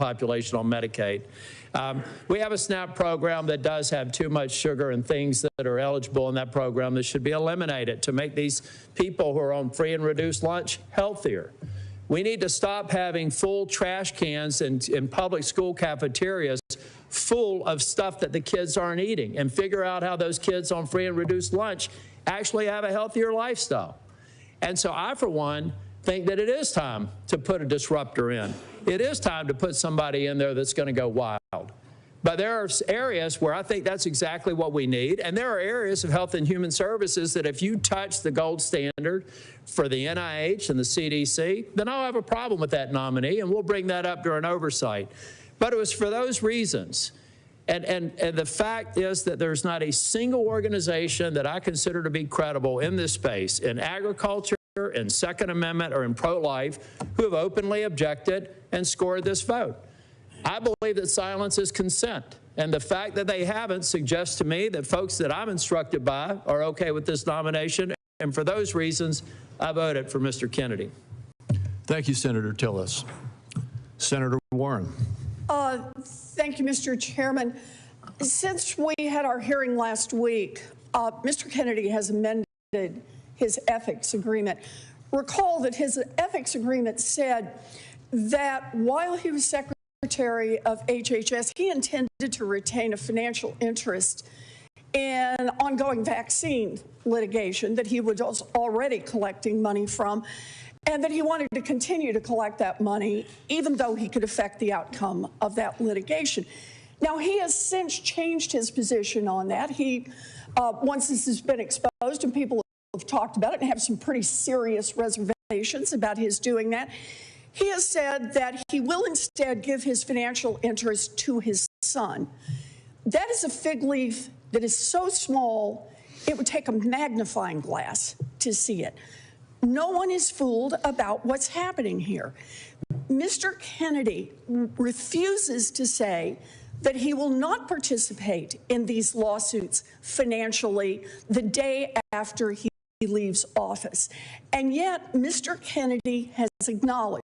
population on Medicaid. We have a SNAP program that does have too much sugar and things that are eligible in that program that should be eliminated to make these people who are on free and reduced lunch healthier. We need to stop having full trash cans in public school cafeterias full of stuff that the kids aren't eating, and figure out how those kids on free and reduced lunch actually have a healthier lifestyle. And so I, for one, think that it is time to put a disruptor in. It is time to put somebody in there that's going to go wild. But there are areas where I think that's exactly what we need. And there are areas of health and human services that if you touch the gold standard for the NIH and the CDC, then I'll have a problem with that nominee, and we'll bring that up during oversight. But it was for those reasons. And the fact is that there's not a single organization that I consider to be credible in this space, in agriculture, in Second Amendment, or in pro-life, who have openly objected and scored this vote. I believe that silence is consent. And the fact that they haven't suggests to me that folks that I'm instructed by are okay with this nomination. And for those reasons, I voted for Mr. Kennedy. Thank you, Senator Tillis. Senator Warren. Thank you, Mr. Chairman. Since we had our hearing last week, Mr. Kennedy has amended his ethics agreement. Recall that his ethics agreement said that while he was Secretary of HHS, he intended to retain a financial interest in ongoing vaccine litigation that he was already collecting money from, and that he wanted to continue to collect that money even though he could affect the outcome of that litigation. Now, he has since changed his position on that. He, once this has been exposed and people have talked about it and have some pretty serious reservations about his doing that, he has said that he will instead give his financial interest to his son. That is a fig leaf that is so small, it would take a magnifying glass to see it. No one is fooled about what's happening here. Mr. Kennedy refuses to say that he will not participate in these lawsuits financially the day after he leaves office. And yet, Mr. Kennedy has acknowledged,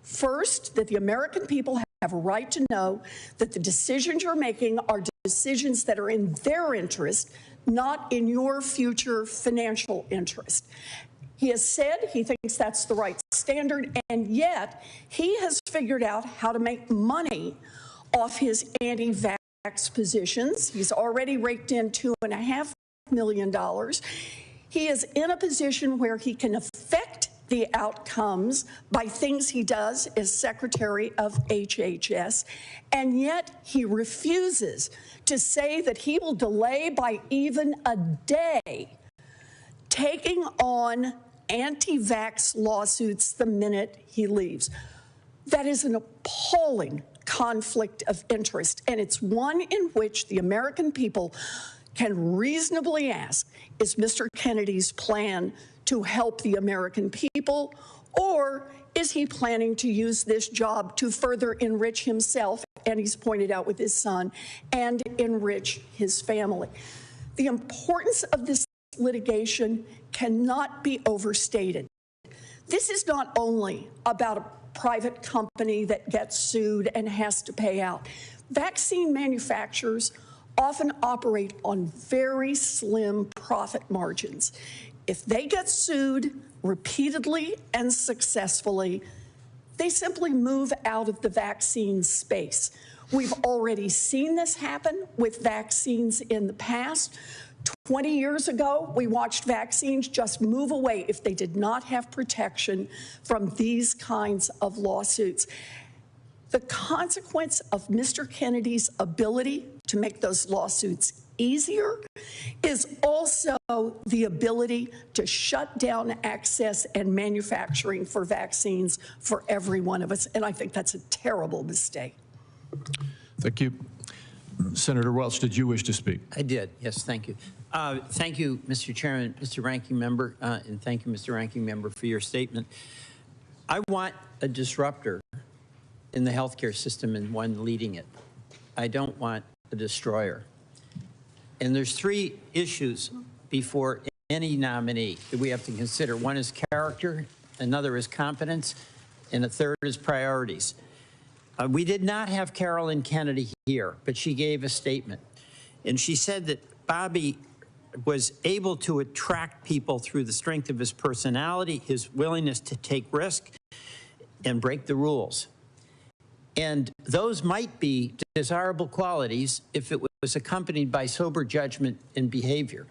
first, that the American people have a right to know that the decisions you're making are decisions that are in their interest, not in your future financial interest. He has said he thinks that's the right standard, and yet he has figured out how to make money off his anti-vax positions. He's already raked in $2.5 million. He is in a position where he can affect the outcomes by things he does as Secretary of HHS, and yet he refuses to say that he will delay by even a day taking on anti-vax lawsuits the minute he leaves. That is an appalling conflict of interest, and it's one in which the American people can reasonably ask, is Mr. Kennedy's plan to help the American people, or is he planning to use this job to further enrich himself, and he's pointed out with his son, and enrich his family? The importance of this litigation cannot be overstated. This is not only about a private company that gets sued and has to pay out. Vaccine manufacturers often operate on very slim profit margins. If they get sued repeatedly and successfully, they simply move out of the vaccine space. We've already seen this happen with vaccines in the past. 20 years ago, we watched vaccines just move away if they did not have protection from these kinds of lawsuits. The consequence of Mr. Kennedy's ability to make those lawsuits easier is also the ability to shut down access and manufacturing for vaccines for every one of us. And I think that's a terrible mistake. Thank you. Senator Welch, did you wish to speak? I did, yes, thank you. Thank you, Mr. Chairman, Mr. Ranking Member, and thank you, Mr. Ranking Member, for your statement. I want a disruptor in the healthcare system and one leading it. I don't want a destroyer. And there's three issues before any nominee that we have to consider. One is character, another is competence, and a third is priorities. We did not have Carolyn Kennedy here, but she gave a statement. And she said that Bobby was able to attract people through the strength of his personality, his willingness to take risk and break the rules. And those might be desirable qualities if it was accompanied by sober judgment and behavior,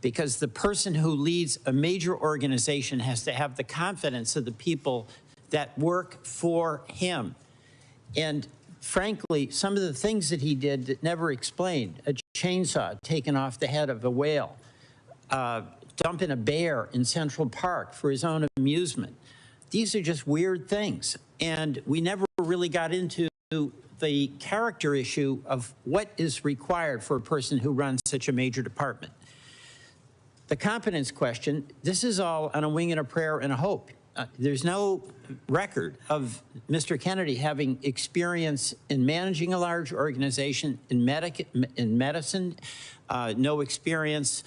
because the person who leads a major organization has to have the confidence of the people that work for him. And frankly, some of the things that he did that never explained, a chainsaw taken off the head of a whale, dumping a bear in Central Park for his own amusement. These are just weird things. And we never really got into the character issue of what is required for a person who runs such a major department. The competence question, this is all on a wing and a prayer and a hope. There's no record of Mr. Kennedy having experience in managing a large organization in medicine, no experience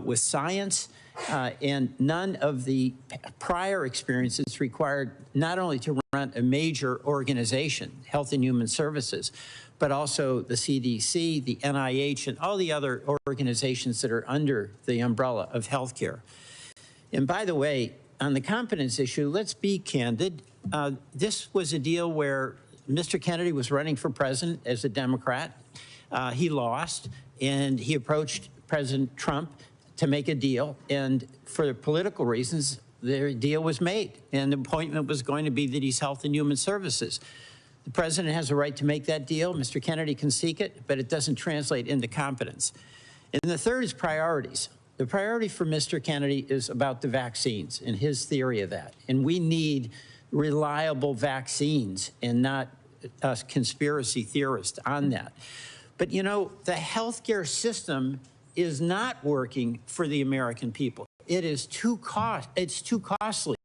with science, and none of the prior experiences required not only to run a major organization, Health and Human Services, but also the CDC, the NIH, and all the other organizations that are under the umbrella of healthcare. And by the way, on the competence issue, let's be candid. This was a deal where Mr. Kennedy was running for president as a Democrat. He lost, and he approached President Trump to make a deal. And for political reasons, the deal was made. And the appointment was going to be that he's Health and Human Services. The president has a right to make that deal. Mr. Kennedy can seek it, but it doesn't translate into competence. And the third is priorities. The priority for Mr. Kennedy is about the vaccines and his theory of that. And we need reliable vaccines and not a conspiracy theorist on that. But you know, the healthcare system is not working for the American people. It is too costly.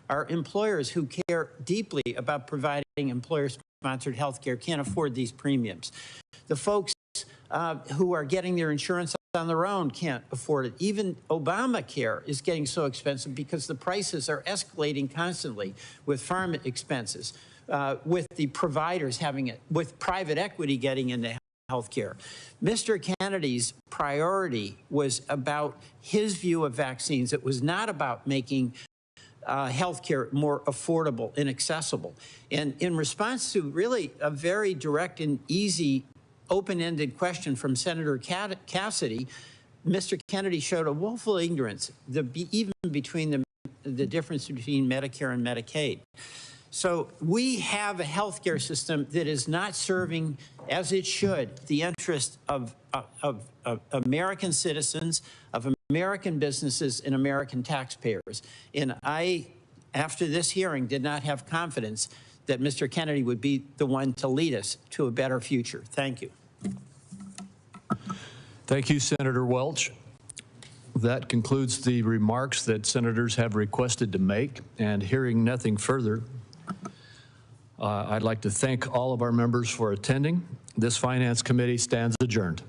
Our employers who care deeply about providing employer-sponsored healthcare can't afford these premiums. The folks who are getting their insurance on their own can't afford it. Even Obamacare is getting so expensive because the prices are escalating constantly with pharma expenses, with the providers having it, with private equity getting into healthcare. Mr. Kennedy's priority was about his view of vaccines. It was not about making healthcare more affordable and accessible. And in response to really a very direct and easy open-ended question from Senator Cassidy, Mr. Kennedy showed a woeful ignorance, even between the difference between Medicare and Medicaid. So we have a healthcare system that is not serving, as it should, the interest of American citizens, of American businesses, and American taxpayers. And I, after this hearing, did not have confidence that Mr. Kennedy would be the one to lead us to a better future. Thank you. Thank you, Senator Welch. That concludes the remarks that senators have requested to make. And hearing nothing further, I'd like to thank all of our members for attending. This Finance Committee stands adjourned.